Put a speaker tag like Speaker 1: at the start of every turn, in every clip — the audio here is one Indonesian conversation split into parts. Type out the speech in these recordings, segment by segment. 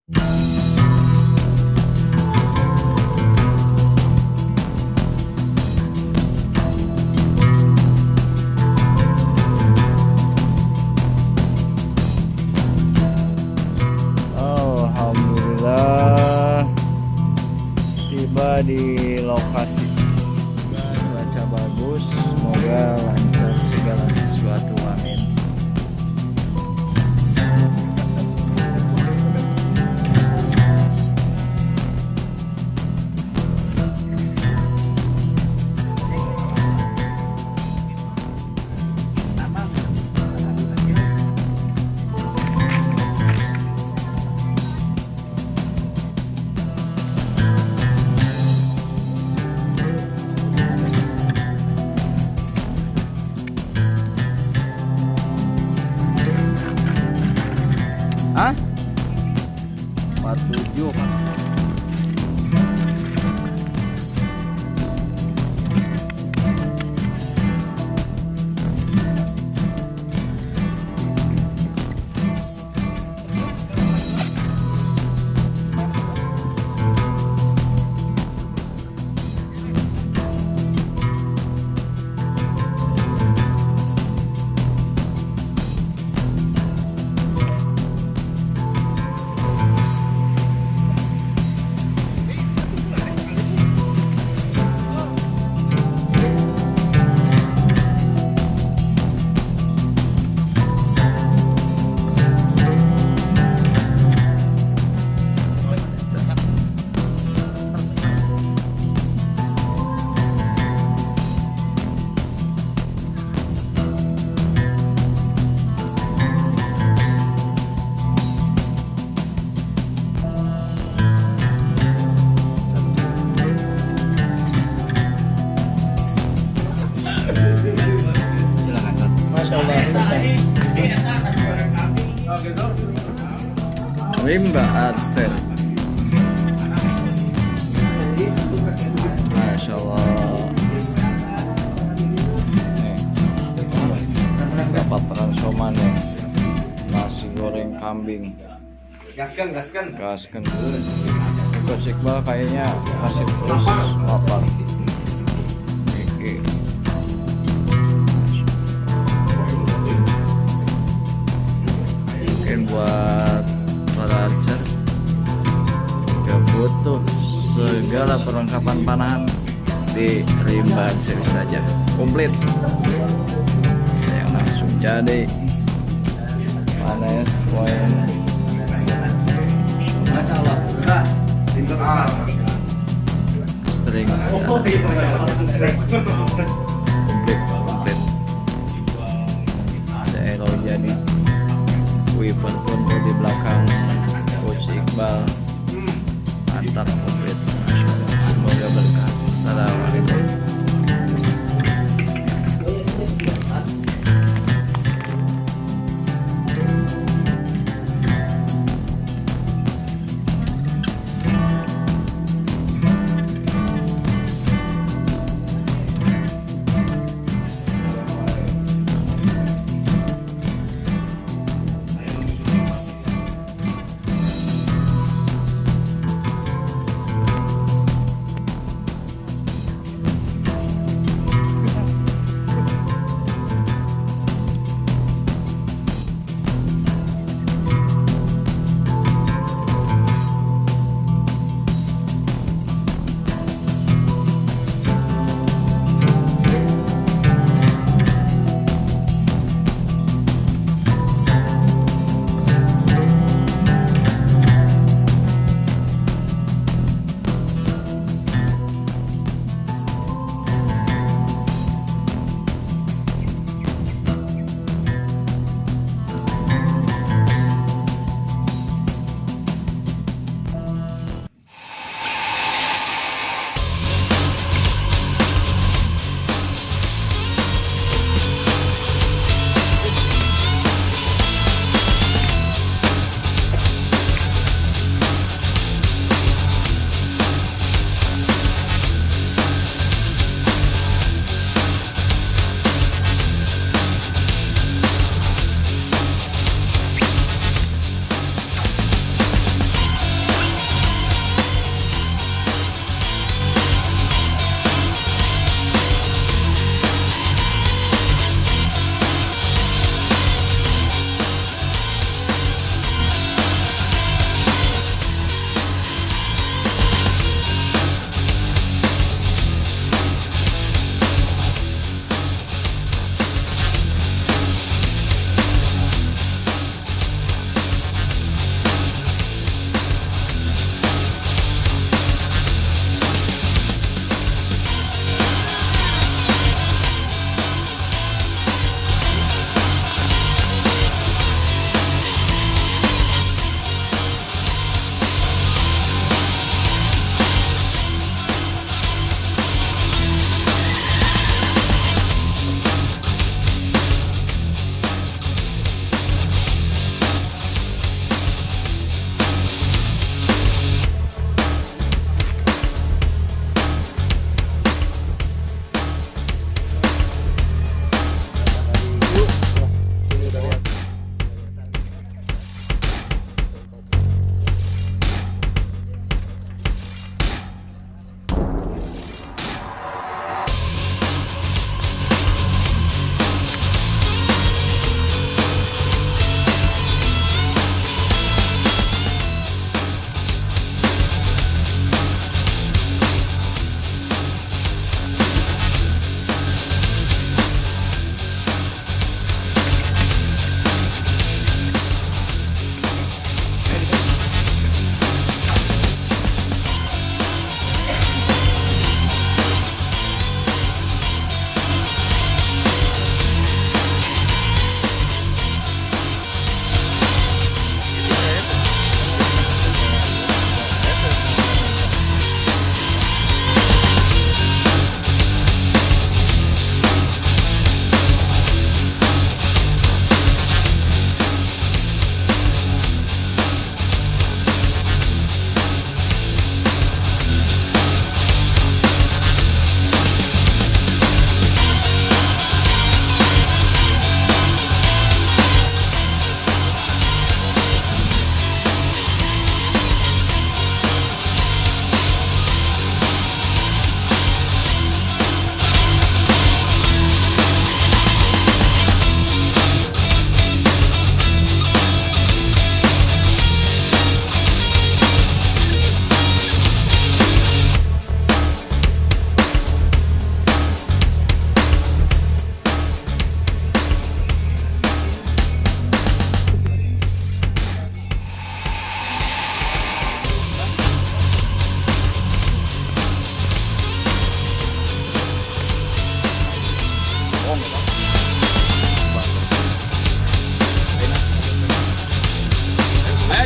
Speaker 1: Alhamdulillah tiba di lokasi. Baca bagus, semoga lancar segala sesuatu, amin. Hah? 47 kan? Rimba Arsel, Masya Allah. Nih, dapat transoman nih, nasi goreng kambing.
Speaker 2: Gaskan.
Speaker 1: Coach Iqbal kayaknya masih terus lapar. Oke. Mungkin buat para archer yang butuh segala perlengkapan panahan di Rimba Archery saja, komplit. Yang langsung jadi panes poin.
Speaker 2: Masalah.
Speaker 1: String komplit. Ada elo jadi. Weapon pun di belakang Coach Iqbal, mantap, komplit. Masya Allah. Semoga berkah. Assalamualaikum.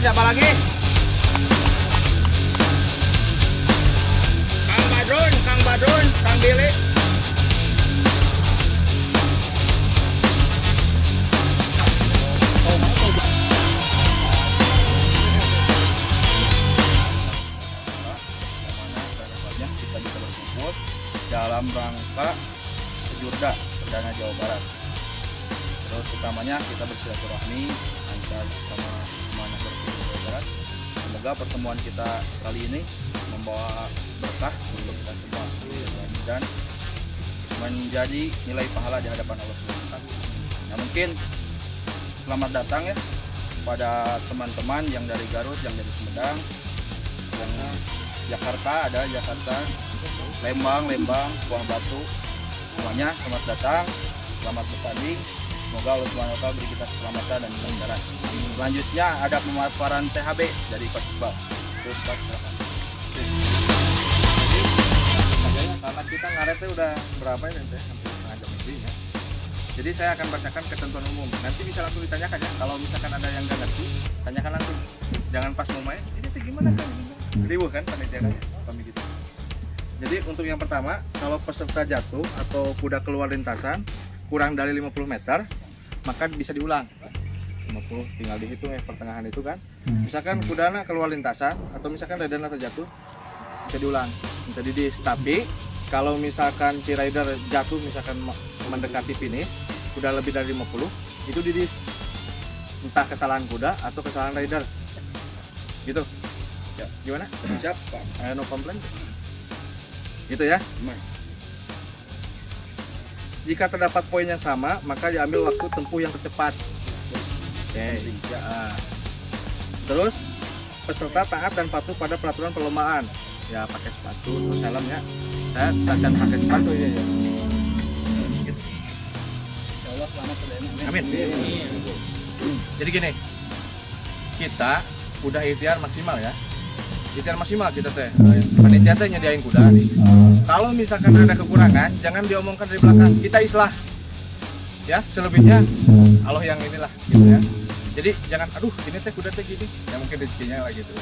Speaker 1: siapa lagi? Kang Badrun, Kang Billy.
Speaker 3: Kita bisa berkumpul dalam rangka Sejurda Perdana Jawa Barat. Terus utamanya kita bersilaturahmi antar sama anak berkumpul Jawa Barat. Semoga pertemuan kita kali ini membawa berkah untuk kita semua dan menjadi nilai pahala di hadapan Allah SWT. Nah, mungkin selamat datang ya kepada teman-teman yang dari Garut, yang dari Sumedang, yang Jakarta, ada Jakarta, Lembang, Buah Batu, semuanya selamat datang, selamat bertanding. Semoga Allah SWT beri kita keselamatan dan kelancaran. Selanjutnya ada pemaparan THB dari Coach Iqbal. Terus Coach, silakan.
Speaker 1: Karena kita ngaretnya udah berapa ini teh, hampir setengah jam lebih ya. Jadi saya akan bacakan ketentuan umum. Nanti bisa langsung ditanyakan ya. Kalau misalkan ada yang nggak ngerti, tanyakan langsung. Jangan pas mau main. Ini tuh gimana kan? Ribuh kan panitia kami gitu. Jadi untuk yang pertama, kalau peserta jatuh atau kuda keluar lintasan kurang dari 50 meter, maka bisa diulang. 50 tinggal dihitung ya pertengahan itu kan. Misalkan kudana keluar lintasan atau misalkan ridernya terjatuh, bisa diulang, bisa didis. Tapi kalau misalkan si rider jatuh misalkan mendekati finish udah lebih dari 50, itu didis. Entah kesalahan kuda atau kesalahan rider. Gitu. Ya, gimana?
Speaker 3: Siap, Pak.
Speaker 1: No complaint. Gitu ya. Jika terdapat poin yang sama, maka diambil waktu tempuh yang tercepat. Oke. Ya. Terus peserta taat dan patuh pada peraturan perlombaan. Ya pakai sepatu, terus helm ya. Saya tacan pakai sepatu ya. Gitu.
Speaker 3: Ya Allah selamat selalu.
Speaker 1: Amin. Jadi gini, kita udah ikhtiar maksimal ya. Ikhtiar maksimal kita teh. Panitia teh nyediain kuda nih. Kalau misalkan ada kekurangan, jangan diomongkan dari belakang. Kita islah. Ya, selebihnya Allah yang inilah gitu ya. Jadi jangan aduh ini teh kuda teh gini. Ya mungkin rezekinya lah gitu.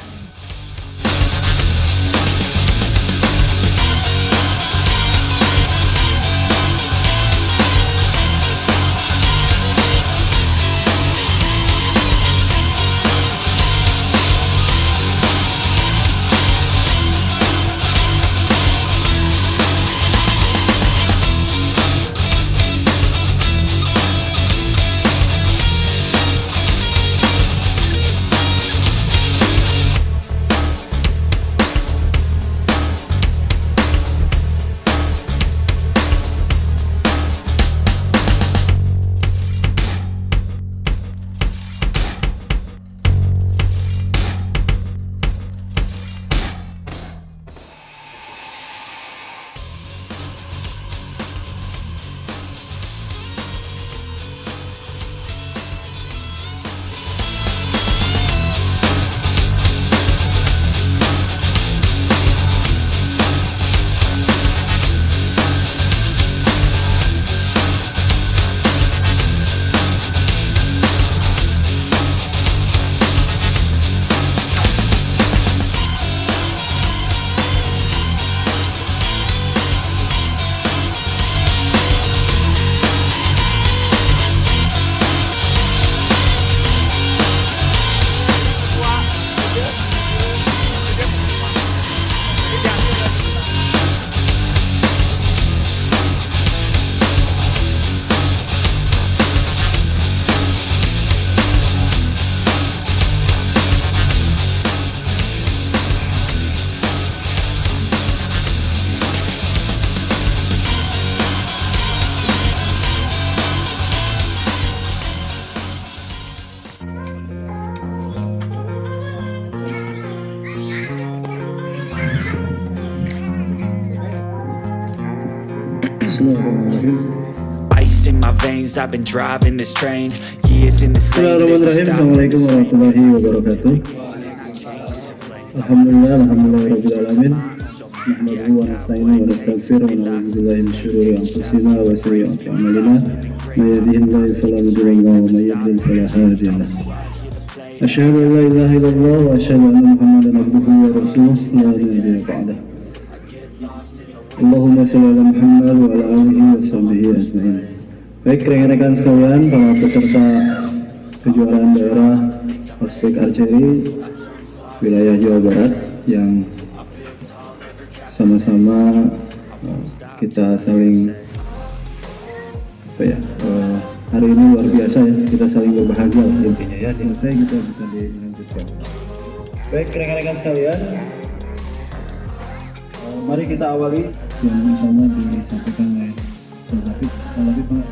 Speaker 4: Ice in my veins, I've been driving this train. Years in this lane, there's no
Speaker 5: Bismillahirrahmanirrahim.
Speaker 4: stopping
Speaker 5: Assalamualaikum warahmatullahi wabarakatuh. Alhamdulillah rabbil alamin. Nahmaduhu wa nasta'inuhu wa nastaghfiruh wa na'udzu billahi min shururi anfusina wa sayyi'ati a'malina. May yahdihillahu fala mudilla lahu wa may yudlil fala hadiya lahu. أشهد أن لا إله إلا الله وأشهد أن محمدا عبده ورسوله لا نبي بعده. Allahumma sholli ala Muhammad wa ala alihi wa sahbihi ajma'in. Baik rekan-rekan sekalian, para peserta kejuaraan daerah ospek archery wilayah Jawa Barat yang sama-sama kita saling hari ini luar biasa ya, kita saling berbahagia intinya ya, selesai kita bisa dilanjutkan. Baik rekan-rekan sekalian, mari kita awali yang sama disampaikan oleh Saudara David.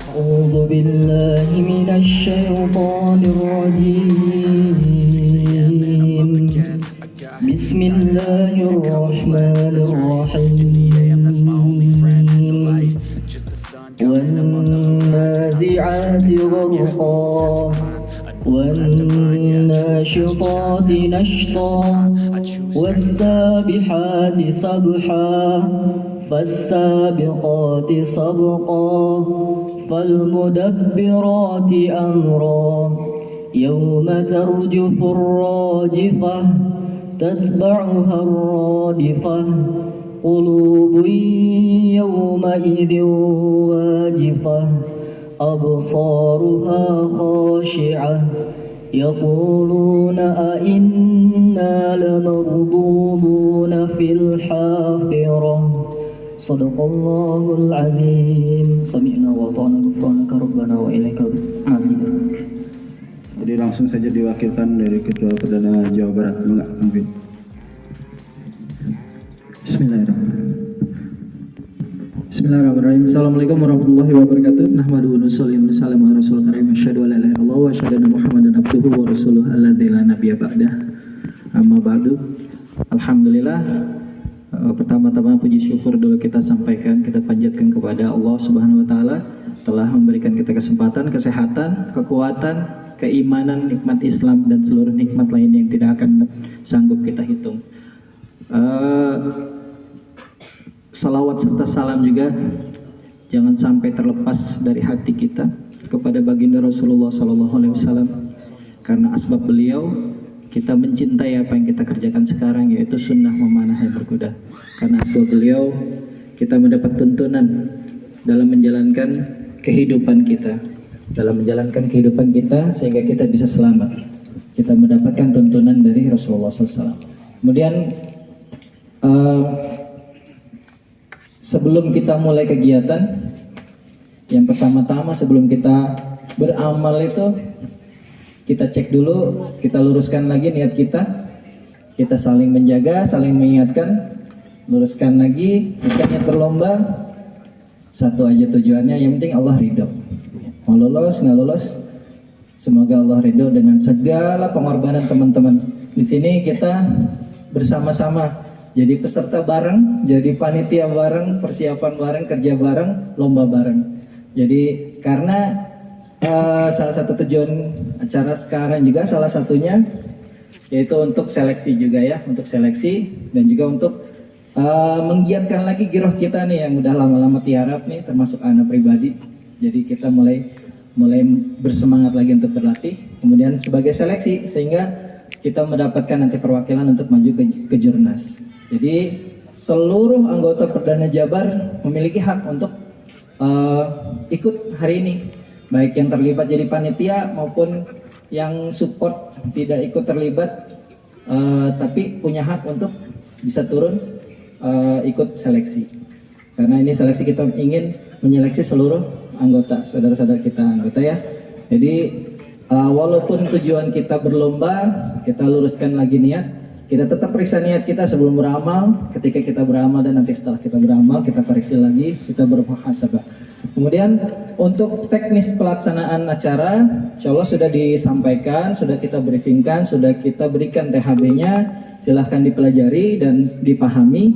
Speaker 6: أعوذ بالله من الشيطان الرجيم بسم الله الرحمن الرحيم والنازعات غرقا والناشطات نشطا والسابحات سبحا فالسابقات سبقا فالمدبرات أمرا يوم ترجف الراجفة تتبعها الرادفة قلوب يومئذ واجفة أبصارها خاشعة يقولون أئنا لمردودون في الحافرة صدق الله العظيم سمعنا وأطعنا غفرانك ربنا وإليك المصير.
Speaker 5: Jadi langsung saja diwakilkan dari Ketua Perdana Jawa Barat, Mungkin. Bismillahirrahmanirrahim. Assalamualaikum warahmatullahi wabarakatuh. Nahmaduhu wa nusalli wa nusallimu ala rasulil karim. Asyhadu an la ilaha illallah wa asyhadu anna Muhammadan abduhu wa rasuluhu alladzi la nabiyya ba'dah. Amma ba'du. Alhamdulillah. Pertama-tama puji syukur dulu kita sampaikan, kita panjatkan kepada Allah Subhanahu wa taala telah memberikan kita kesempatan, kesehatan, kekuatan, keimanan, nikmat Islam dan seluruh nikmat lain yang tidak akan sanggup kita hitung. Salawat serta salam juga jangan sampai terlepas dari hati kita kepada baginda Rasulullah SAW, karena asbab beliau kita mencintai apa yang kita kerjakan sekarang, yaitu sunnah memanah dan berkuda. Karena asbab beliau kita mendapat tuntunan dalam menjalankan kehidupan kita, sehingga kita bisa selamat. Kita mendapatkan tuntunan dari Rasulullah SAW. Kemudian sebelum kita mulai kegiatan, yang pertama-tama sebelum kita beramal itu kita cek dulu, kita luruskan lagi niat kita. Kita saling menjaga, saling mengingatkan, luruskan lagi. Kita niat berlomba, satu aja tujuannya, yang penting Allah ridho. Mau lolos nggak lolos, semoga Allah ridho dengan segala pengorbanan teman-teman. Di sini kita bersama-sama, jadi peserta bareng, jadi panitia bareng, persiapan bareng, kerja bareng, lomba bareng. Jadi karena salah satu tujuan acara sekarang juga salah satunya yaitu untuk seleksi juga ya, untuk seleksi dan juga untuk menggiatkan lagi giroh kita nih yang udah lama-lama tiarap nih, termasuk anak pribadi. Jadi kita mulai bersemangat lagi untuk berlatih, kemudian sebagai seleksi sehingga kita mendapatkan nanti perwakilan untuk maju ke Jurnas. Jadi seluruh anggota Perdana Jabar memiliki hak untuk ikut hari ini, baik yang terlibat jadi panitia maupun yang support tidak ikut terlibat, tapi punya hak untuk bisa turun ikut seleksi. Karena ini seleksi, kita ingin menyeleksi seluruh anggota, saudara-saudara kita anggota ya. Jadi walaupun tujuan kita berlomba, kita luruskan lagi niat. Kita tetap periksa niat kita sebelum beramal, ketika kita beramal, dan nanti setelah kita beramal kita koreksi lagi, kita bermuhasabah. Kemudian untuk teknis pelaksanaan acara, insyaallah sudah disampaikan, sudah kita briefingkan, sudah kita berikan THB-nya, silahkan dipelajari dan dipahami.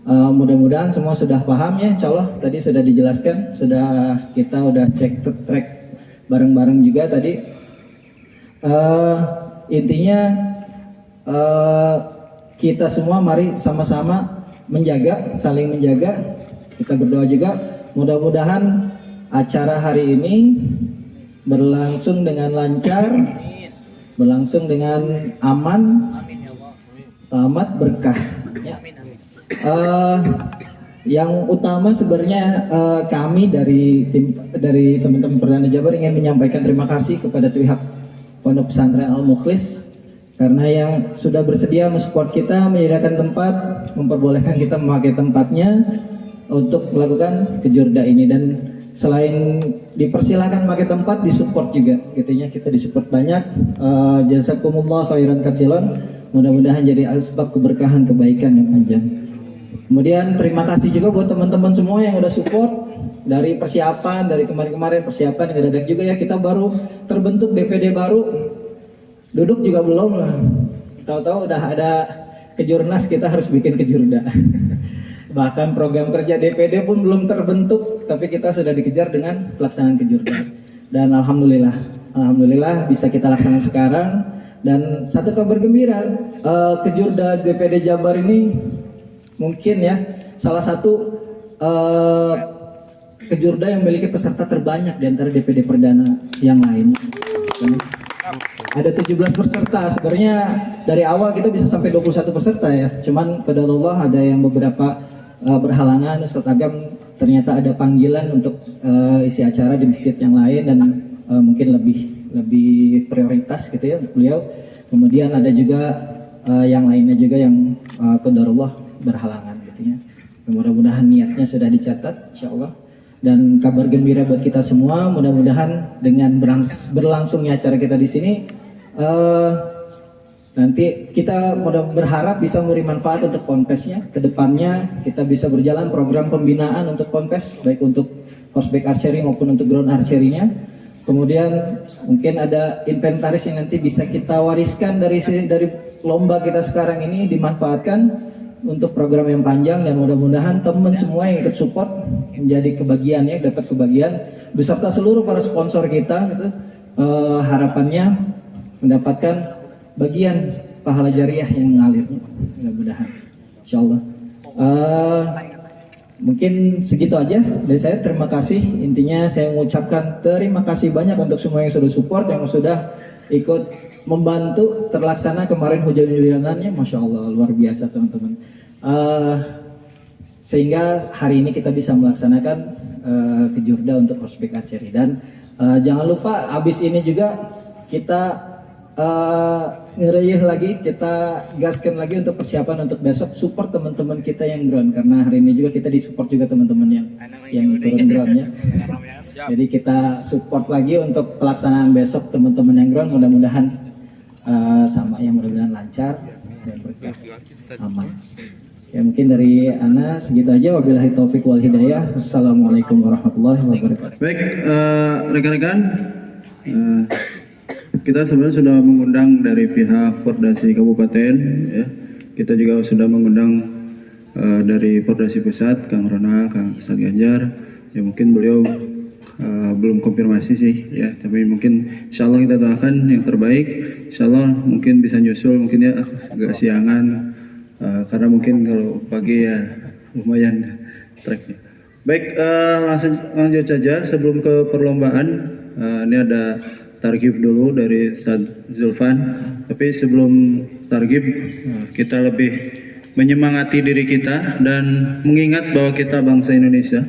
Speaker 5: Mudah-mudahan semua sudah paham ya, insyaallah tadi sudah dijelaskan, kita udah cek track bareng-bareng juga tadi. Intinya kita semua mari sama-sama menjaga, saling menjaga. Kita berdoa juga mudah-mudahan acara hari ini berlangsung dengan lancar berlangsung dengan aman, selamat, berkah. Ya. Yang utama sebenarnya kami dari teman-teman Perdana Jabar ingin menyampaikan terima kasih kepada pihak Pondok Pesantren Al Mukhlis karena yang sudah bersedia mensupport kita, menyediakan tempat, memperbolehkan kita memakai tempatnya untuk melakukan kejurda ini. Dan selain dipersilakan memakai tempat, disupport juga, gitunya kita disupport banyak. Jazakumullah khairan katsiran. Mudah-mudahan jadi sebab keberkahan, kebaikan yang panjang. Kemudian terima kasih juga buat teman-teman semua yang udah support dari persiapan, dari kemarin-kemarin persiapan yang dadak juga ya. Kita baru terbentuk DPD baru, duduk juga belum lah. Tahu-tahu udah ada kejurnas, kita harus bikin kejurda. Bahkan program kerja DPD pun belum terbentuk, tapi kita sudah dikejar dengan pelaksanaan kejurda. Dan alhamdulillah bisa kita laksanakan sekarang. Dan satu kabar gembira, kejurda DPD Jabar ini mungkin ya salah satu kejurda yang memiliki peserta terbanyak di antara DPD Perdana yang lain. Ada 17 peserta. Sebenarnya dari awal kita bisa sampai 21 peserta ya. Cuman qadarullah ada yang beberapa berhalangan. Ustaz Agam ternyata ada panggilan untuk isi acara di masjid yang lain dan mungkin lebih prioritas gitu ya untuk beliau. Kemudian ada juga yang lainnya juga yang qadarullah berhalangan gitu ya. Mudah-mudahan niatnya sudah dicatat insyaallah. Dan kabar gembira buat kita semua, mudah-mudahan dengan berlangsungnya acara kita di sini nanti kita berharap bisa memberi manfaat untuk Ponpesnya. Kedepannya kita bisa berjalan program pembinaan untuk Ponpes, baik untuk horseback archery maupun untuk ground archery-nya. Kemudian mungkin ada inventaris yang nanti bisa kita wariskan dari lomba kita sekarang ini, dimanfaatkan untuk program yang panjang. Dan mudah-mudahan teman semua yang ikut support menjadi kebagian ya, dapat kebagian beserta seluruh para sponsor kita gitu. Harapannya mendapatkan bagian pahala jariah yang mengalir, mudah-mudahan insyaallah. Mungkin segitu aja dari saya. Terima kasih. Intinya saya mengucapkan terima kasih banyak untuk semua yang sudah support, yang sudah ikut membantu terlaksana kemarin hujan-hujanannya, masya Allah luar biasa teman-teman. Sehingga hari ini kita bisa melaksanakan kejurda untuk horseback archery. Dan jangan lupa abis ini juga kita ngereyeh lagi, kita gaskan lagi untuk persiapan untuk besok, support teman-teman kita yang ground, karena hari ini juga kita disupport juga teman-teman yang turun groundnya. Jadi kita support lagi untuk pelaksanaan besok teman-teman yang ground, mudah-mudahan sama ya, mudah-mudahan lancar dan berkah, aman. Ya mungkin dari Ana segitu aja. Wabillahi taufik wal hidayah. Wassalamualaikum warahmatullahi wabarakatuh.
Speaker 7: Baik, rekan-rekan, kita sebenarnya sudah mengundang dari pihak Pordasi Kabupaten, ya. Kita juga sudah mengundang dari Pordasi Pusat, Kang Ronald, Kang Ustaz Ganjar. Ya mungkin beliau belum konfirmasi sih, ya. Tapi mungkin insya Allah kita doakan yang terbaik. Insya Allah mungkin bisa nyusul, mungkin ya agak siangan, karena mungkin kalau pagi ya lumayan treknya. Baik, lanjut saja sebelum ke perlombaan. Ini ada targib dulu dari Ustaz Zulfan. Tapi sebelum targib, kita lebih menyemangati diri kita dan mengingat bahwa kita bangsa Indonesia.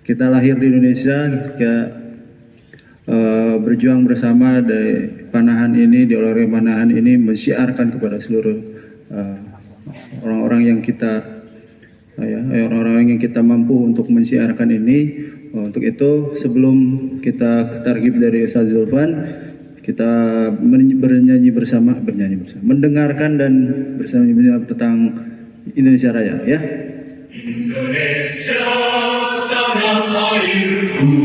Speaker 7: Kita lahir di Indonesia, kita berjuang bersama dari panahan ini, di olahraga panahan ini, mensiarkan kepada seluruh orang-orang yang kita orang-orang yang kita mampu untuk mensiarkan ini. Untuk itu sebelum kita targib dari Ustaz Zulfan, kita bernyanyi bersama, mendengarkan dan bersama tentang Indonesia Raya, ya.
Speaker 8: Indonesia tanah airku,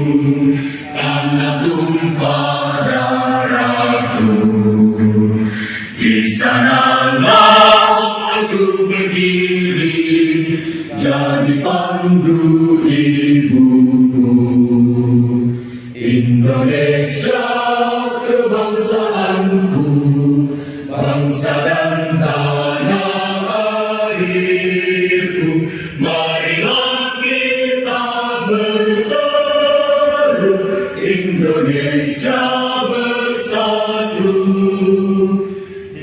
Speaker 8: tanah tumpah darahku, di sanalah aku berdiri, jadi pandu ibuku. Indonesia kebangsaanku, bangsa dan tanah airku. Marilah kita bersatu, Indonesia bersatu.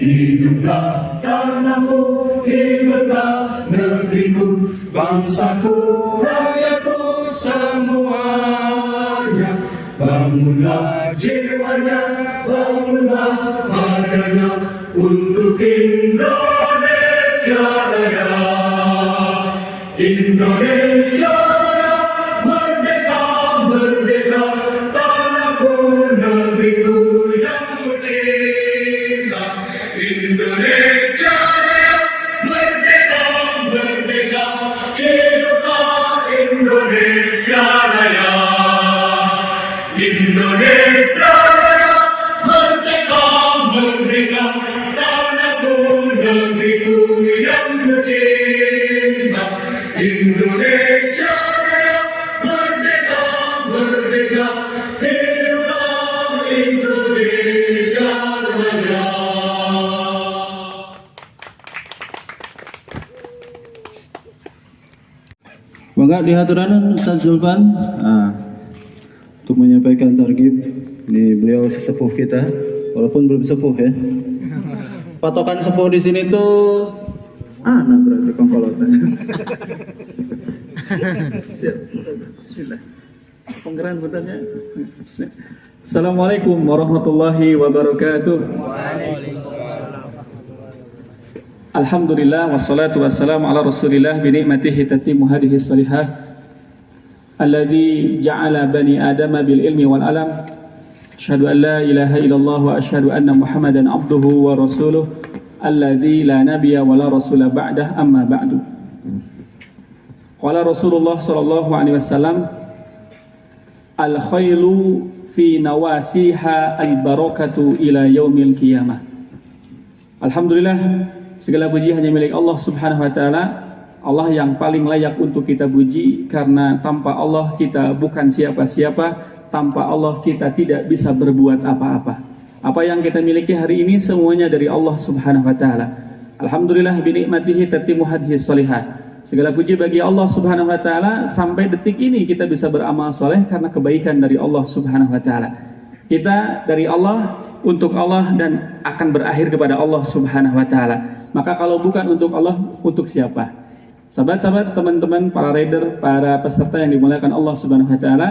Speaker 8: hiduplah tanahku, hiduplah negeriku, bangsaku, rakyatku semuanya. Bangunlah jiwanya, bangunlah badannya untuk Indonesia Raya. Indonesia Raya, merdeka, merdeka, tanahku, negeriku yang kucinta. Indonesia Raya, merdeka, merdeka, hiduplah Indonesia Raya. Indonesia Raya, merdeka, merdeka, tanahku, negeriku yang kucinta. Indonesia Raya, merdeka, merdeka, hiduplah Indonesia Raya.
Speaker 7: Maka dihaturan Ustaz Zulfan untuk menyampaikan targib di beliau sesepuh kita, walaupun belum sepuh ya. Patokan sepuh di sini tuh anak berarti pengkolotan. Siap. Bismillah. Penggeran bentarnya.
Speaker 9: Assalamualaikum warahmatullahi wabarakatuh. Alhamdulillah wassalatu wassalamu ala Rasulillah bi ni'matihi tatimmu hadhihi salihah alladzi ja'ala bani adama bil ilmi wal alam. Asyhadu an la ilaha illallah wa asyhadu anna Muhammadan abduhu wa rasuluh alladzi la nabiyya wa la rasula ba'dah, amma ba'du. Qala Rasulullah sallallahu alaihi wasallam, al khairu fi nawasiha al barakatu ila yaumil qiyamah. Alhamdulillah, segala puji hanya milik Allah Subhanahu wa taala. Allah yang paling layak untuk kita puji, karena tanpa Allah kita bukan siapa-siapa, tanpa Allah kita tidak bisa berbuat apa-apa. Apa yang kita miliki hari ini semuanya dari Allah Subhanahu wa taala. Alhamdulillah bi ni'matihi tatimmu hadhihi shalihah. Segala puji bagi Allah Subhanahu wa taala, sampai detik ini kita bisa beramal soleh karena kebaikan dari Allah Subhanahu wa taala. Kita dari Allah, untuk Allah, dan akan berakhir kepada Allah Subhanahu wa taala. Maka kalau bukan untuk Allah, untuk siapa? Sahabat-sahabat, teman-teman, para rider, para peserta yang dimuliakan Allah Subhanahu wa taala,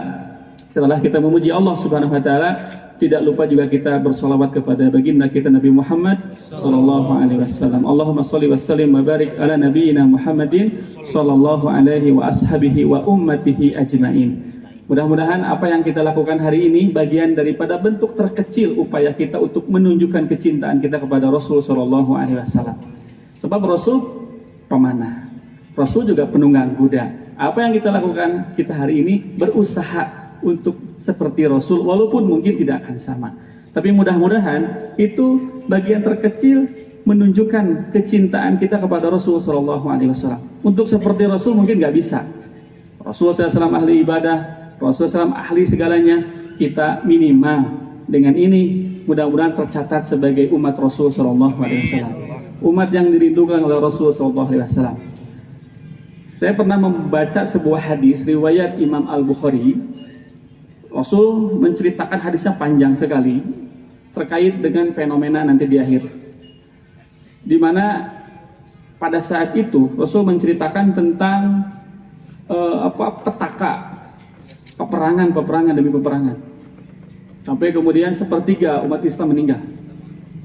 Speaker 9: setelah kita memuji Allah Subhanahu wa taala, tidak lupa juga kita bersolawat kepada baginda kita Nabi Muhammad sallallahu alaihi wasallam. Allahumma shalli wa sallim wa barik ala nabiyyina Muhammadin sallallahu alaihi wa ashabihi wa ummatihi ajmain. Mudah-mudahan apa yang kita lakukan hari ini bagian daripada bentuk terkecil upaya kita untuk menunjukkan kecintaan kita kepada Rasul sallallahu alaihi wasallam. Sebab Rasul pemanah, Rasul juga penunggang kuda. Apa yang kita lakukan kita hari ini berusaha untuk seperti Rasul, walaupun mungkin tidak akan sama. Tapi mudah-mudahan itu bagian terkecil menunjukkan kecintaan kita kepada Rasul sallallahu alaihi wasallam. Untuk seperti Rasul mungkin nggak bisa. Rasul SAW ahli ibadah, Rasul SAW ahli segalanya. Kita minimal dengan ini mudah-mudahan tercatat sebagai umat Rasul sallallahu alaihi wasallam. Umat yang dirindukan oleh Rasul sallallahu alaihi wasallam. Saya pernah membaca sebuah hadis riwayat Imam Al-Bukhari. Rasul menceritakan hadisnya panjang sekali terkait dengan fenomena nanti di akhir, di mana pada saat itu Rasul menceritakan tentang petaka peperangan demi peperangan, sampai kemudian sepertiga umat Islam meninggal.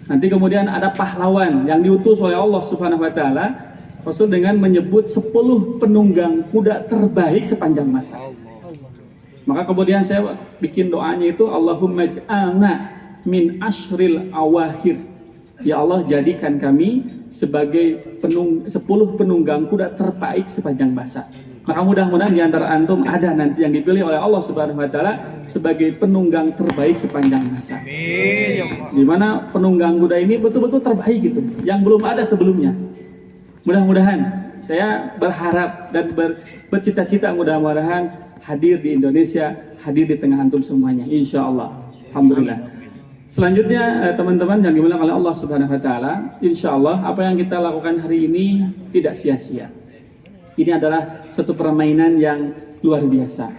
Speaker 9: Nanti kemudian ada pahlawan yang diutus oleh Allah Subhanahu wa taala, Rasul dengan menyebut 10 penunggang kuda terbaik sepanjang masa. Maka kemudian saya bikin doanya itu, Allahumma ij'alna min ashril awahir. Ya Allah, jadikan kami sebagai 10 penunggang kuda terbaik sepanjang masa. Maka mudah-mudahan di antara antum ada nanti yang dipilih oleh Allah Subhanahu wa taala sebagai penunggang terbaik sepanjang masa. Di mana penunggang kuda ini betul-betul terbaik gitu, yang belum ada sebelumnya. Mudah-mudahan saya berharap dan bercita-cita mudah-mudahan hadir di Indonesia, hadir di tengah antum semuanya, insya Allah. Alhamdulillah. Selanjutnya teman-teman yang dimuliakan oleh Allah Subhanahu wa taala, insya Allah apa yang kita lakukan hari ini tidak sia-sia. Ini adalah satu permainan yang luar biasa.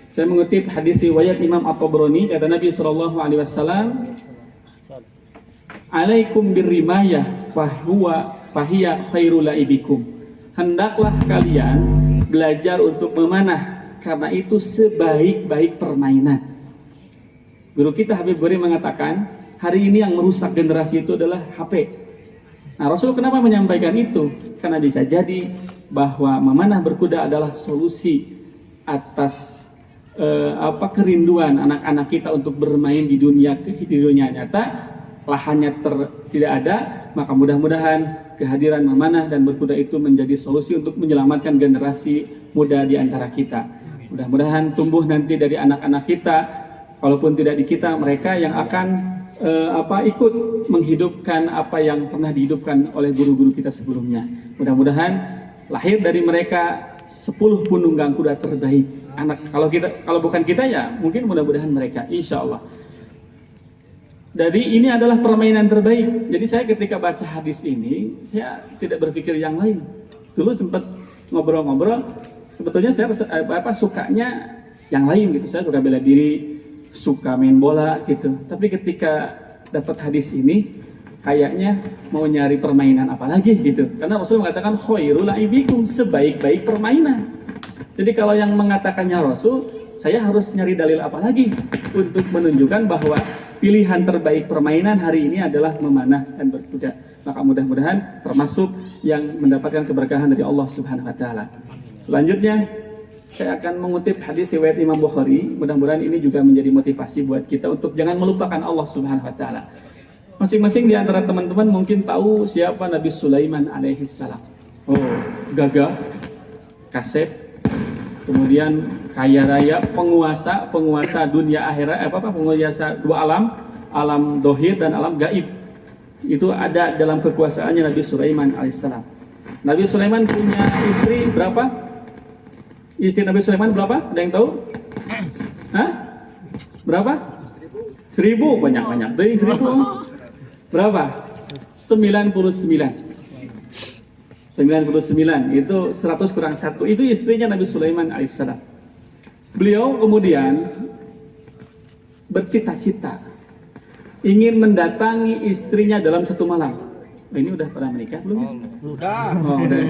Speaker 9: Saya mengutip hadis riwayat Imam At-Tabrani, kata Nabi sallallahu alaihi wasallam, alaikum birrimayah fahiya khairul laibikum. Hendaklah kalian belajar untuk memanah, karena itu sebaik-baik permainan. Guru kita Habib Gori mengatakan, hari ini yang merusak generasi itu adalah HP. Nah, Rasul kenapa menyampaikan itu? Karena bisa jadi bahwa memanah berkuda adalah solusi atas kerinduan anak-anak kita untuk bermain di dunia nyata. Lahannya tidak ada, maka mudah-mudahan kehadiran memanah dan berkuda itu menjadi solusi untuk menyelamatkan generasi muda di antara kita. Mudah-mudahan tumbuh nanti dari anak-anak kita, walaupun tidak di kita, mereka yang akan ikut menghidupkan apa yang pernah dihidupkan oleh guru-guru kita sebelumnya. Mudah-mudahan lahir dari mereka 10 penunggang kuda terbaik. Kalau bukan kita ya mungkin mudah-mudahan mereka, insya Allah. Jadi ini adalah permainan terbaik. Jadi saya ketika baca hadis ini, saya tidak berpikir yang lain. Dulu sempat ngobrol-ngobrol, sebetulnya saya sukanya yang lain gitu. Saya suka bela diri, suka main bola gitu. Tapi ketika dapat hadis ini, kayaknya mau nyari permainan apa lagi gitu. Karena Rasul mengatakan khairul laibikum, sebaik-baik permainan. Jadi kalau yang mengatakannya Rasul, saya harus nyari dalil apa lagi untuk menunjukkan bahwa pilihan terbaik permainan hari ini adalah memanah dan berkuda. Maka mudah-mudahan termasuk yang mendapatkan keberkahan dari Allah Subhanahu wa taala. Selanjutnya saya akan mengutip hadis riwayat Imam Bukhari. Mudah-mudahan ini juga menjadi motivasi buat kita untuk jangan melupakan Allah Subhanahu wa taala. Masing-masing di antara teman-teman mungkin tahu siapa Nabi Sulaiman alaihi salam. Oh, gagah, kasep, kemudian kaya raya, penguasa dunia akhirat, penguasa dua alam dohir dan alam gaib. Itu ada dalam kekuasaannya Nabi Sulaiman alaihissalam. Nabi Sulaiman punya istri berapa? Istri Nabi Sulaiman berapa? Ada yang tahu? Hah? Berapa? 1000, banyak-banyak. Dari 1000 berapa? 99. 99 itu 100 kurang 1. Itu istrinya Nabi Sulaiman alaihissalam. Beliau kemudian bercita-cita ingin mendatangi istrinya dalam satu malam. Ini udah pernah menikah belum?
Speaker 3: Udah.
Speaker 9: Oh, udah.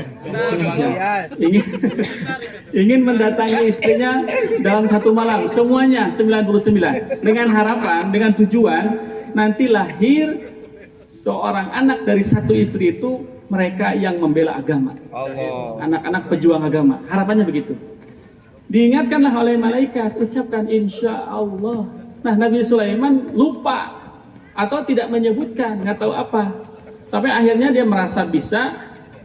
Speaker 9: Ingin mendatangi istrinya dalam satu malam, semuanya 99, dengan harapan, dengan tujuan nanti lahir seorang anak dari satu istri itu, mereka yang membela agama, anak-anak pejuang agama. Harapannya begitu. Diingatkanlah oleh malaikat, ucapkan insya Allah. Nah, Nabi Sulaiman lupa atau tidak menyebutkan, nggak tahu apa. Sampai akhirnya dia merasa bisa,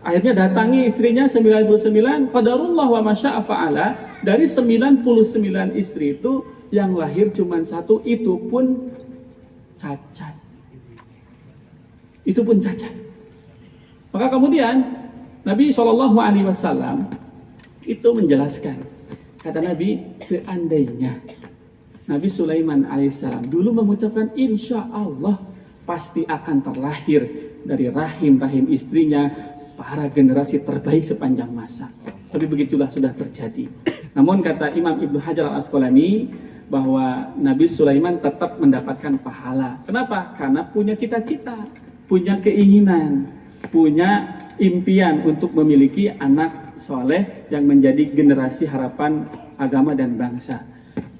Speaker 9: akhirnya datangi istrinya 99. Qadarullah wa masya'a fa'ala. Dari 99 istri itu yang lahir cuma satu, itu pun cacat. Itu pun cacat. Maka kemudian Nabi SAW itu menjelaskan, kata Nabi, seandainya Nabi Sulaiman alaihissalam dulu mengucapkan insya Allah, pasti akan terlahir dari rahim-rahim istrinya para generasi terbaik sepanjang masa. Tapi begitulah sudah terjadi. Namun kata Imam Ibnu Hajar al-Asqalani bahwa Nabi Sulaiman tetap mendapatkan pahala. Kenapa? Karena punya cita-cita, punya keinginan, punya impian untuk memiliki anak soleh yang menjadi generasi harapan agama dan bangsa.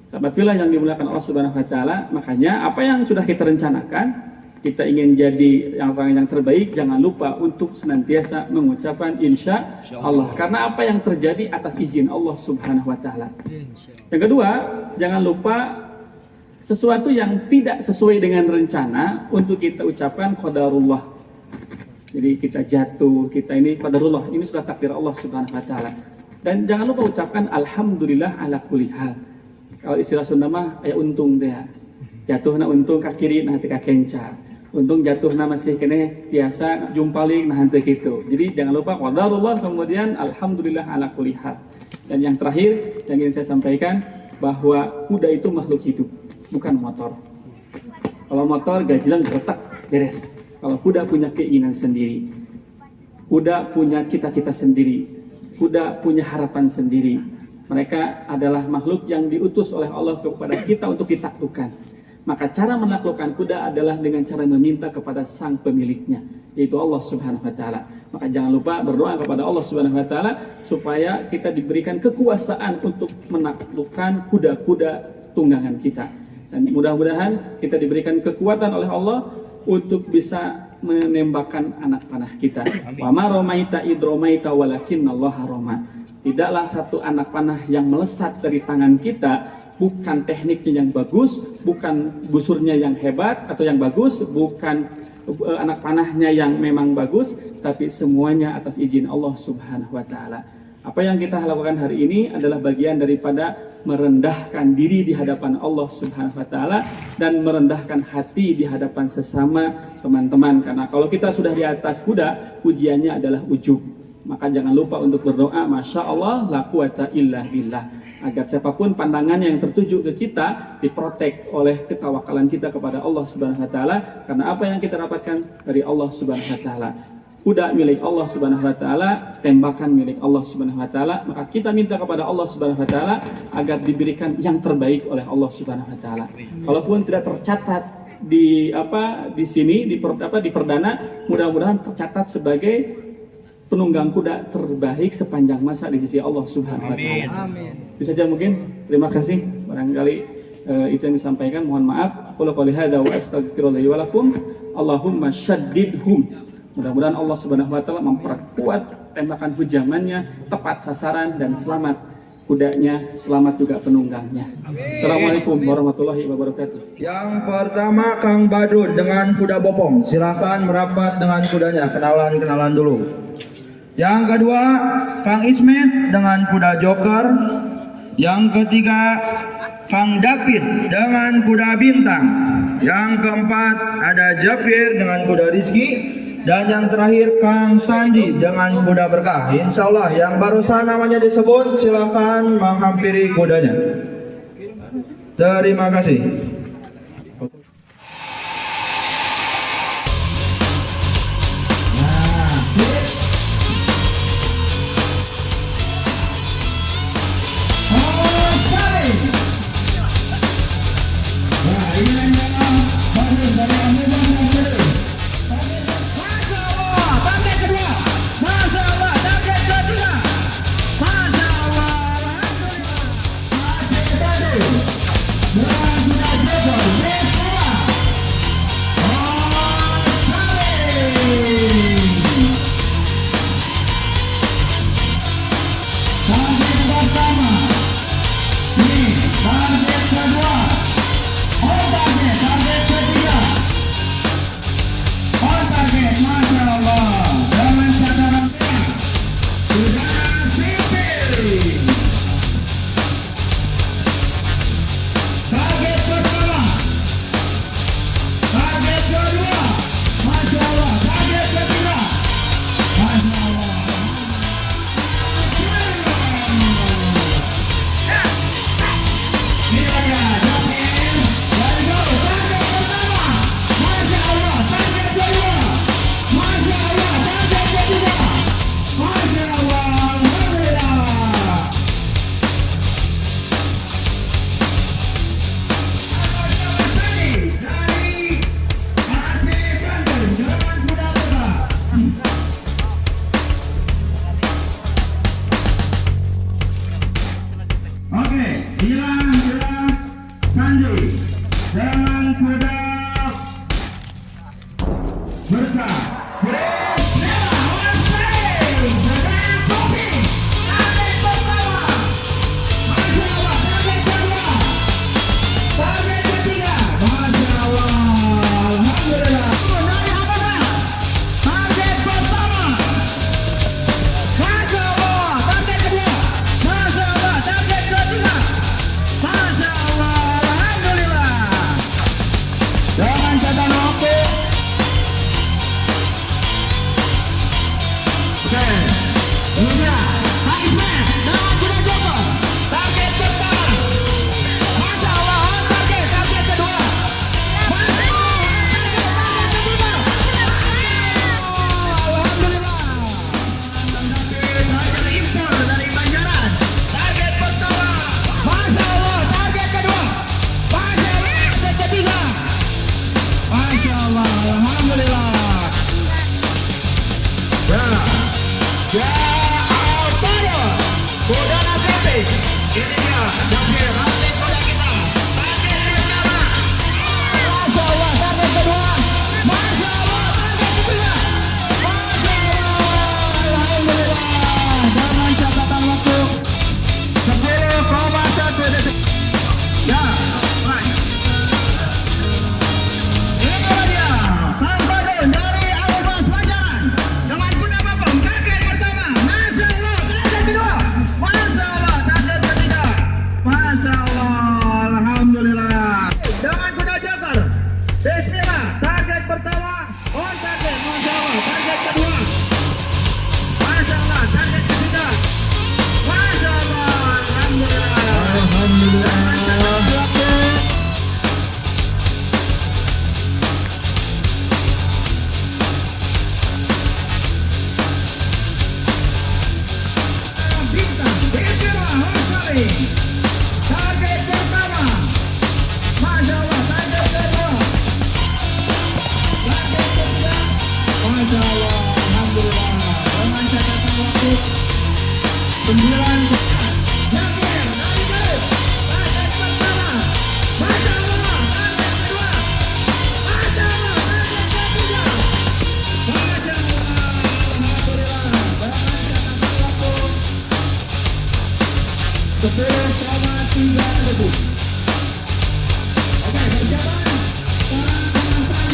Speaker 9: Sahabat fillah yang dimuliakan Allah Subhanahu wa taala, makanya apa yang sudah kita rencanakan, kita ingin jadi orang yang terbaik, jangan lupa untuk senantiasa mengucapkan insya Allah. Karena apa yang terjadi atas izin Allah Subhanahu wa taala. Yang kedua, jangan lupa sesuatu yang tidak sesuai dengan rencana untuk kita ucapkan qadarullah. Jadi kita jatuh, kita ini qadarullah, ini sudah takdir Allah Subhanahu wa taala. Dan jangan lupa ucapkan alhamdulillah ala kulli hal. Kalau istilah Sunda mah aya untung teh. Jatuhna untung ka kiri nah teu ka kenca. Untung jatuhna masih kene tiasa jumpaling nah henteu kitu. Jadi jangan lupa qadarullah kemudian alhamdulillah ala kulli hal. Dan yang terakhir yang ingin saya sampaikan bahwa kuda itu makhluk hidup, bukan motor. Kalau motor gajelang geretak beres. Kalau kuda punya keinginan sendiri, kuda punya cita-cita sendiri, kuda punya harapan sendiri. Mereka adalah makhluk yang diutus oleh Allah kepada kita untuk ditaklukkan. Maka cara menaklukkan kuda adalah dengan cara meminta kepada sang pemiliknya, yaitu Allah Subhanahu wa taala. Maka jangan lupa berdoa kepada Allah Subhanahu wa taala supaya kita diberikan kekuasaan untuk menaklukkan kuda-kuda tunggangan kita. Dan mudah-mudahan kita diberikan kekuatan oleh Allah untuk bisa menembakkan anak panah kita. Wa ma ramaita id ramaita walakinnallaha rama. Tidaklah satu anak panah yang melesat dari tangan kita, bukan tekniknya yang bagus, bukan busurnya yang hebat atau yang bagus, bukan anak panahnya yang memang bagus, tapi semuanya atas izin Allah Subhanahu wa taala. Apa yang kita lakukan hari ini adalah bagian daripada merendahkan diri di hadapan Allah Subhanahu wa taala dan merendahkan hati di hadapan sesama teman-teman. Karena kalau kita sudah di atas kuda, ujiannya adalah ujub. Maka jangan lupa untuk berdoa, Masya Allah, la quwata illa billah, agar siapapun pandangan yang tertuju ke kita diprotek oleh ketawakalan kita kepada Allah Subhanahu wa taala. Karena apa yang kita dapatkan dari Allah Subhanahu wa taala. Kuda milik Allah Subhanahu wa taala, tembakan milik Allah Subhanahu wa taala. Maka kita minta kepada Allah Subhanahu wa taala agar diberikan yang terbaik oleh Allah Subhanahu wa taala. Kalaupun tidak tercatat di sini di perdana, mudah-mudahan tercatat sebagai penunggang kuda terbaik sepanjang masa di sisi Allah Subhanahu wa taala. Amin. Itu saja mungkin. Terima kasih. Barangkali itu yang disampaikan. Mohon maaf. Qul qouli hadza wa astaghfirullahi wa lakum. Allahumma syaddidhum. Mudah-mudahan Allah Subhanahu wa taala memperkuat tembakan hujamannya, tepat sasaran dan selamat kudanya, selamat juga penunggangnya. Assalamualaikum warahmatullahi wabarakatuh.
Speaker 10: Yang pertama Kang Badrun dengan kuda bopong. Silahkan merapat dengan kudanya, kenalan dulu. Yang kedua Kang Ismet dengan kuda joker. Yang ketiga Kang David dengan kuda bintang. Yang keempat ada Jafir dengan kuda Rizki. Dan yang terakhir Kang Sanji dengan kuda berkah. Insya Allah yang barusan namanya disebut silahkan menghampiri kudanya. Terima kasih.
Speaker 8: Masya Allah, target kedua. Masya Allah, target ketiga.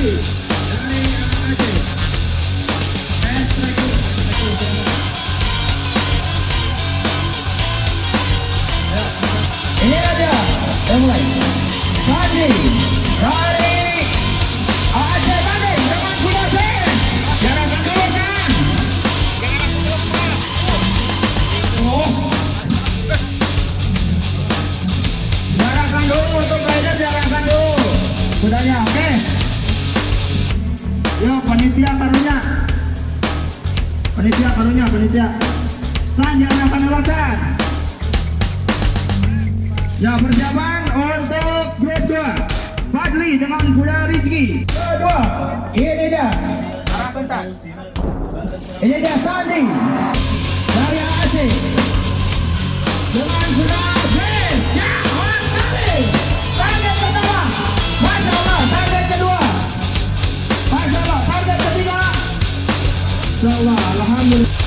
Speaker 10: dari Aceh. Ini ada yang mulai. Sandi dari Aceh Bandung dengan kuda PS. Jangan dulu kan. Oh. Jarangkan dulu untuk rider, jarangkan dulu. Kudanya, oke. Yuk, panitia karunya. Panitia. San, jangan penolakan. Ya, persiapan untuk grup 2. Fadli dengan kuda Rizki. Kedua, ini dia. Ini dia Sandi dari Aceh dengan kuda Rizki. Ya, orang kali. Target pertama. Masya Allah, target kedua. Masya Allah, target ketiga. Masya Allah, alhamdulillah.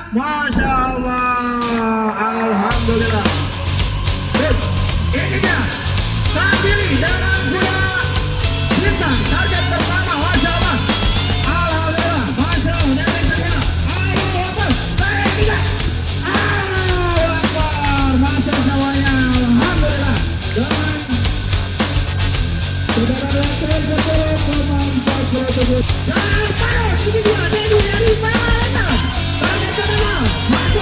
Speaker 10: Masya Allah, alhamdulillah. Ini dia, Sabili dengan kuda bintang. Target pertama, Masya Allah, alhamdulillah. Masya Allah, dari sana, Allahu Akbar, target tiga, Allahu Akbar, Masya semuanya, alhamdulillah. Dengan saudara tersebut memantau tersebut. Dan panas, ini dia, dari mana? Masya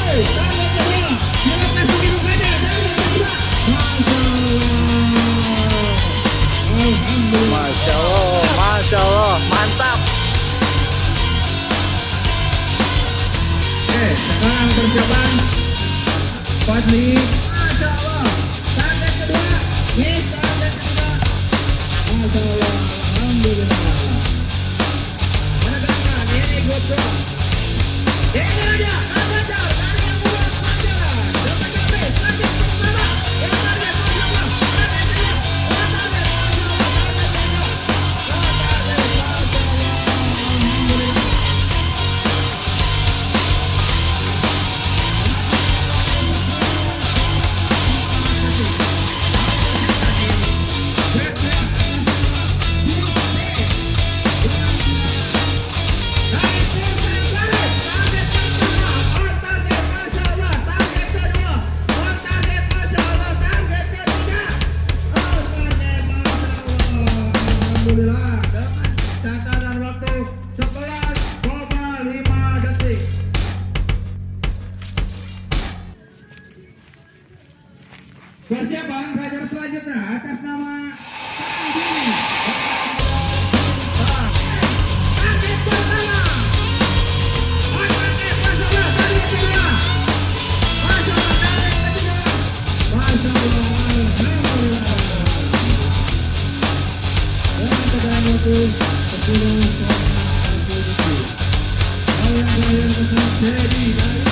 Speaker 10: Oke, sekarang persiapan Fadli. Masya Allah. Target kedua. Miss target kedua. Masya Allah. Alhamdulillah. Mana gerakan? Ini good job. Ini aja. Target yang buat pelajaran. Jangan sampai target pertama. Yang target Masya Allah. Target kedua. Target Masya Allah. Target kedua. Target Masya Allah. Alhamdulillah. Alhamdulillah dengan catatan waktu 11,5 detik. Persiapan pelajar selanjutnya atas nama Andi. Target pertama. Target Masya Allah, target kedua. Masya Allah, target ketiga. Masya Allah, alhamdulillah. Dengan catatan waktu 10,5 detik. Yang tetap jadi dari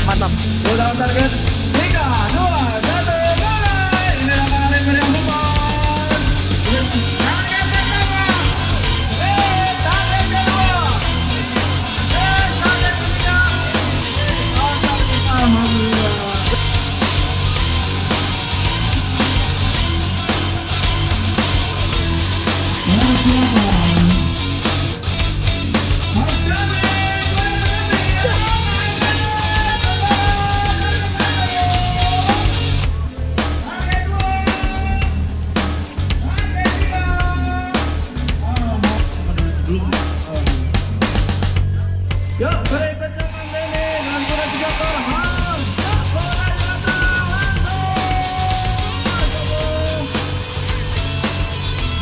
Speaker 1: Mantap.
Speaker 10: Udah target 3, 2, 1, mulai. Inilah kalian meriam bumbon. Target pertama. Target kedua. Target ketiga. Alhamdulillah. Yuk, berikutnya Mang Denny dengan kuda 3 ekor.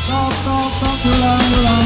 Speaker 10: Stop, ulang.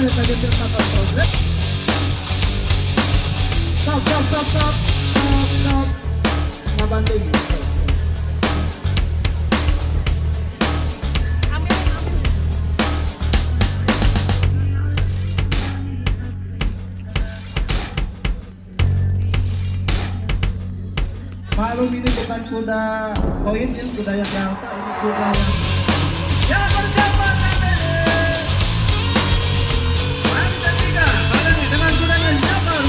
Speaker 10: Maklum ini bukan kuda koin, ini kuda yang nyata, ini kuda yang berjalan Lantai 3, kali ini dengan kudanya Jafar.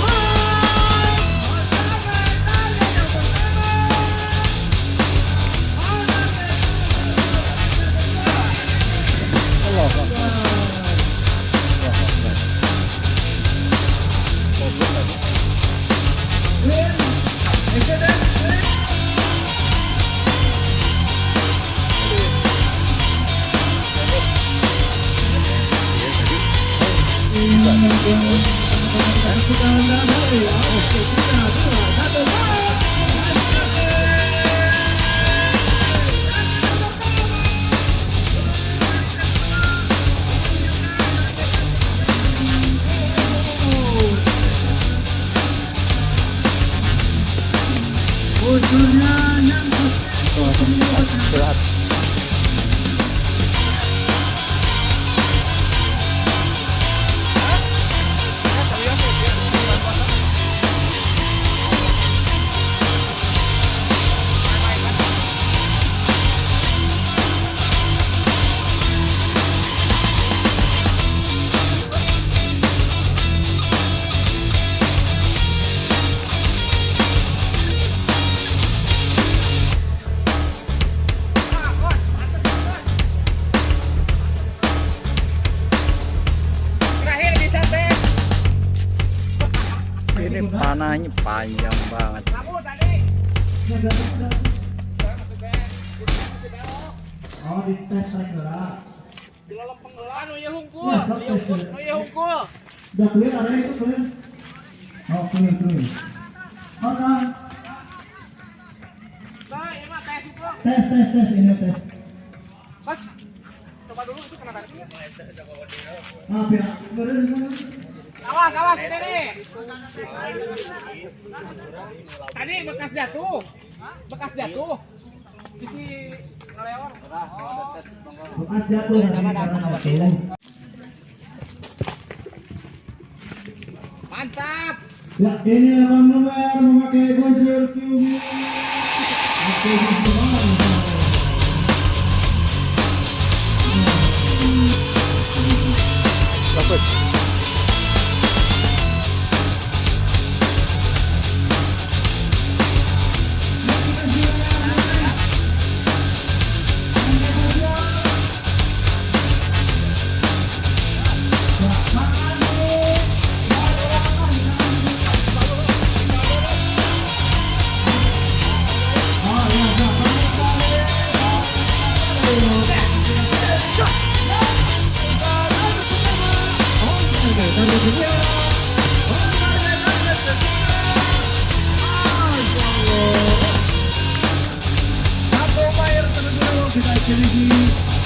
Speaker 3: Ini panahnya panjang banget.
Speaker 10: Oh, di tes gerak. Udah clear, area itu clear. Oh, clear. Oke. Tes, ini tes.
Speaker 1: Mas, coba dulu itu kena tadi.
Speaker 10: Ah, pihak.
Speaker 1: Awas, ini nih. Tadi bekas jatuh. Isi ngelewar.
Speaker 10: Bekas jatuh.
Speaker 1: Mantap.
Speaker 10: Ya, ini nomor memakai bonsur QB.
Speaker 3: Bagus.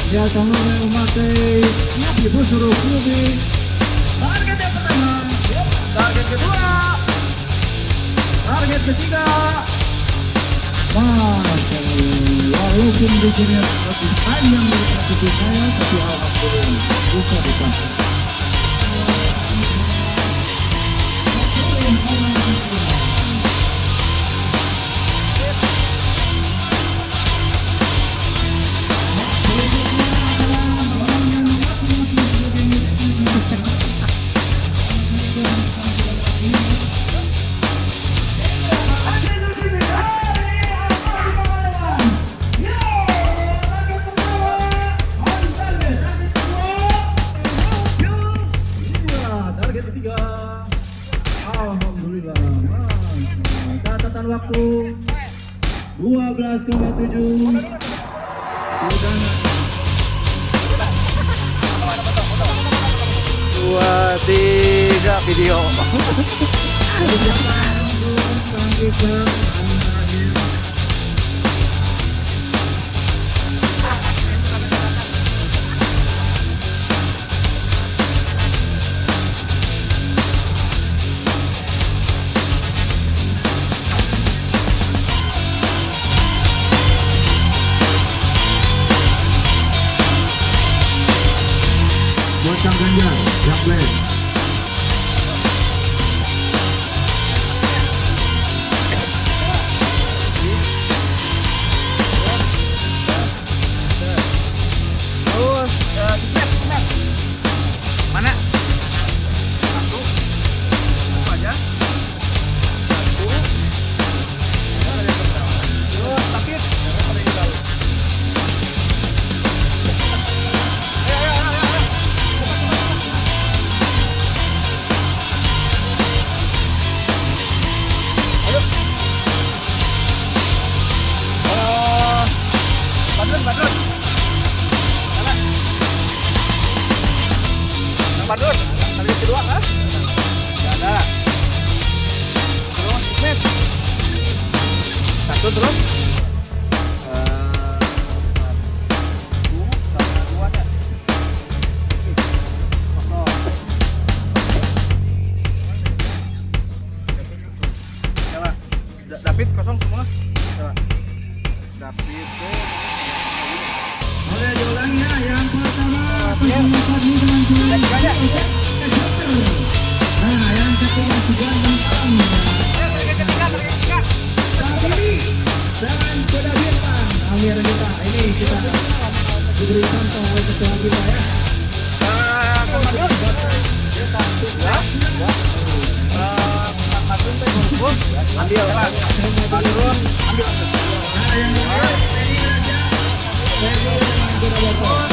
Speaker 10: Ya, sama memakai ibu suruh kubi. Target yang pertama, target kedua, target ketiga. Walaupun di sini lebih panjang dari kaki saya, tapi alhamdulillah bisa dikasih. Alhamdulillah. Catatan waktu 12,7.
Speaker 3: Dua, tiga video.
Speaker 10: Ganjar, Jaklen.
Speaker 1: Terus Ismet. Mana? Satu aja. Satu. Terus Tapit. Badrun. Mana? Yang Badrun, kali kedua kan? Gak ada. Terus Ismet. Satu terus. Satu sama dua nya. Coba. David kosong semua. Coba. David
Speaker 10: Boleh diulangi ya, yang pertama penyelamatan dengan jualan. Nah, yang ketiga juga tentang dan kuda bintang Amir kita. Ini kita diberi contoh oleh ketua kita ya.
Speaker 1: ambil ambil
Speaker 10: Nah, yang kedua ini aja. Saya dengan kuda botol.